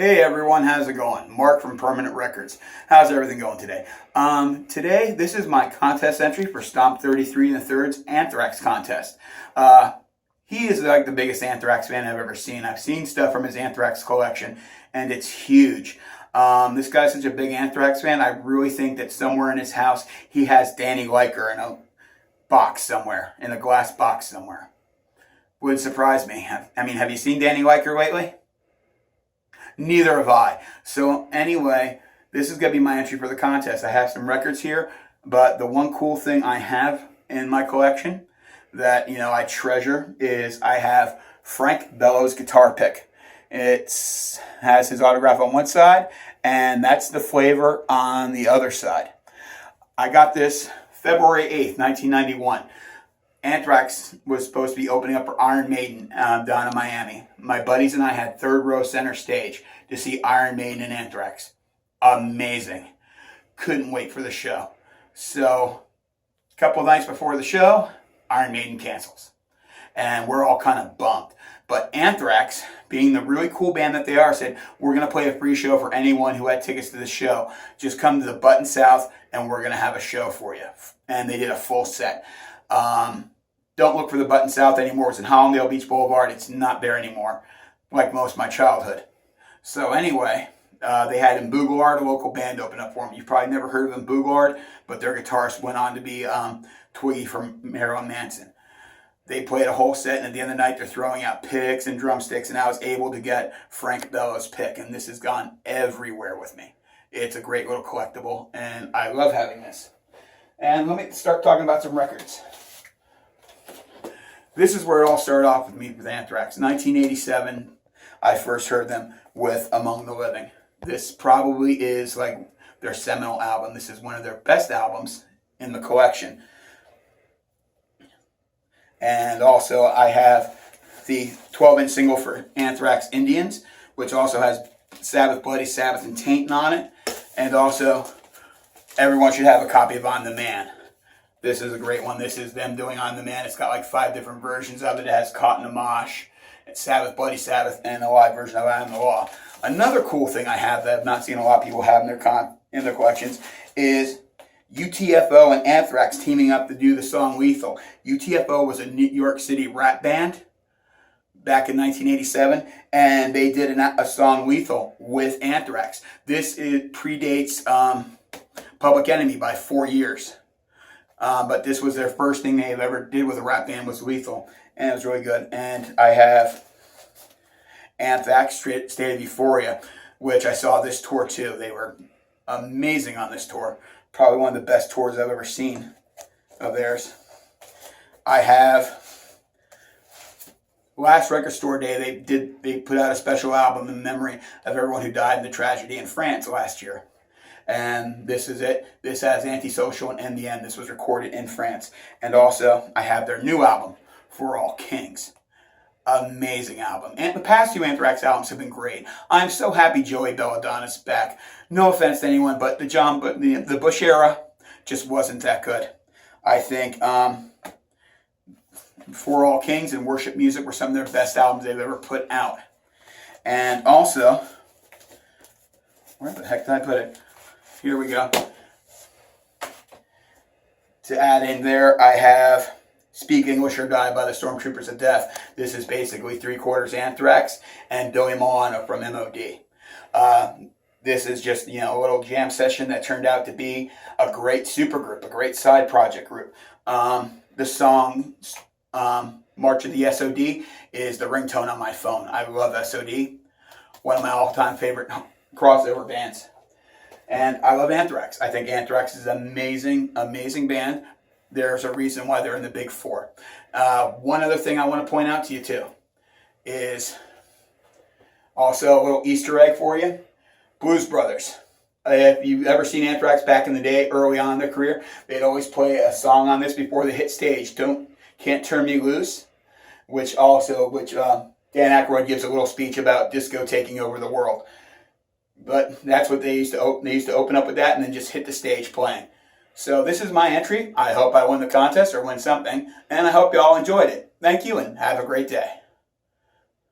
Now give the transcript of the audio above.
Hey everyone, how's it going? Mark from Permanent Records. How's everything going today? Today, this is my contest entry for Stomp 33 and the 3's ANTHRAX contest. He is like the biggest ANTHRAX fan I've ever seen. I've seen stuff from his ANTHRAX collection, and it's huge. This guy's such a big ANTHRAX fan, I really think that somewhere in his house, he has Danny Liker in a box somewhere, in a glass box somewhere. Would surprise me. Have you seen Danny Liker lately? Neither have I. So anyway, this is going to be my entry for the contest. I have some records here, but the one cool thing I have in my collection that, I treasure is I have Frank Bello's guitar pick. It has his autograph on one side, and that's the flavor on the other side. I got this February 8th, 1991. ANTHRAX was supposed to be opening up for Iron Maiden down in Miami. My buddies and I had third row center stage to see Iron Maiden and ANTHRAX. Amazing. Couldn't wait for the show. So, a couple of nights before the show, Iron Maiden cancels. And we're all kind of bummed. But ANTHRAX, being the really cool band that they are, said, we're going to play a free show for anyone who had tickets to the show. Just come to the Button South and we're going to have a show for you. And they did a full set. Don't look for the Button South anymore. It's in Hollandale Beach Boulevard. It's not there anymore, like most of my childhood. So anyway, they had in Boogalard, a local band, open up for them. You've probably never heard of them, Boogalard, but their guitarist went on to be Twiggy from Marilyn Manson. They played a whole set, and at the end of the night, they're throwing out picks and drumsticks, and I was able to get Frank Bello's pick, and this has gone everywhere with me. It's a great little collectible, and I love having this. And let me start talking about some records. This is where it all started off with me with ANTHRAX. 1987, I first heard them with Among the Living. This probably is like their seminal album. This is one of their best albums in the collection. And also I have the 12-inch single for ANTHRAX Indians, which also has Sabbath, Bloody Sabbath, and Taint on it. And also, everyone should have a copy of On the Man. This is a great one. This is them doing On the Man. It's got like 5 different versions of it. It has Caught in a Mosh, it's Sabbath, Bloody Sabbath, and a live version of Out in the Law. Another cool thing I have that I've not seen a lot of people have in their collections is UTFO and ANTHRAX teaming up to do the song Lethal. UTFO was a New York City rap band back in 1987, and they did a song Lethal with ANTHRAX. This predates Public Enemy by 4 years. But this was their first thing they've ever did with a rap band was Lethal. And it was really good. And I have ANTHRAX State of Euphoria, which I saw this tour too. They were amazing on this tour. Probably one of the best tours I've ever seen of theirs. I have last record store day they put out a special album in memory of everyone who died in the tragedy in France last year. And this is it. This has Antisocial and In the End. This was recorded in France. And also, I have their new album, For All Kings. Amazing album. And the past 2 ANTHRAX albums have been great. I'm so happy Joey Belladonna's back. No offense to anyone, but the Bush era just wasn't that good. I think For All Kings and Worship Music were some of their best albums they've ever put out. And also, where the heck did I put it? Here we go. To add in there, I have Speak English or Die by the Stormtroopers of Death. This is basically 3/4 ANTHRAX and Joey Milano from S.o.d. This is just, a little jam session that turned out to be a great supergroup, a great side project group. The song March of the S.o.d. is the ringtone on my phone. I love S.o.d. One of my all-time favorite crossover bands. And I love ANTHRAX. I think ANTHRAX is an amazing, amazing band. There's a reason why they're in the Big Four. One other thing I want to point out to you too is also a little Easter egg for you. Blues Brothers. If you've ever seen ANTHRAX back in the day, early on in their career, they'd always play a song on this before they hit stage. Can't Turn Me Loose, which Dan Aykroyd gives a little speech about disco taking over the world. But that's what they used to open up with that and then just hit the stage playing. So this is my entry. I hope I win the contest or win something. And I hope you all enjoyed it. Thank you and have a great day.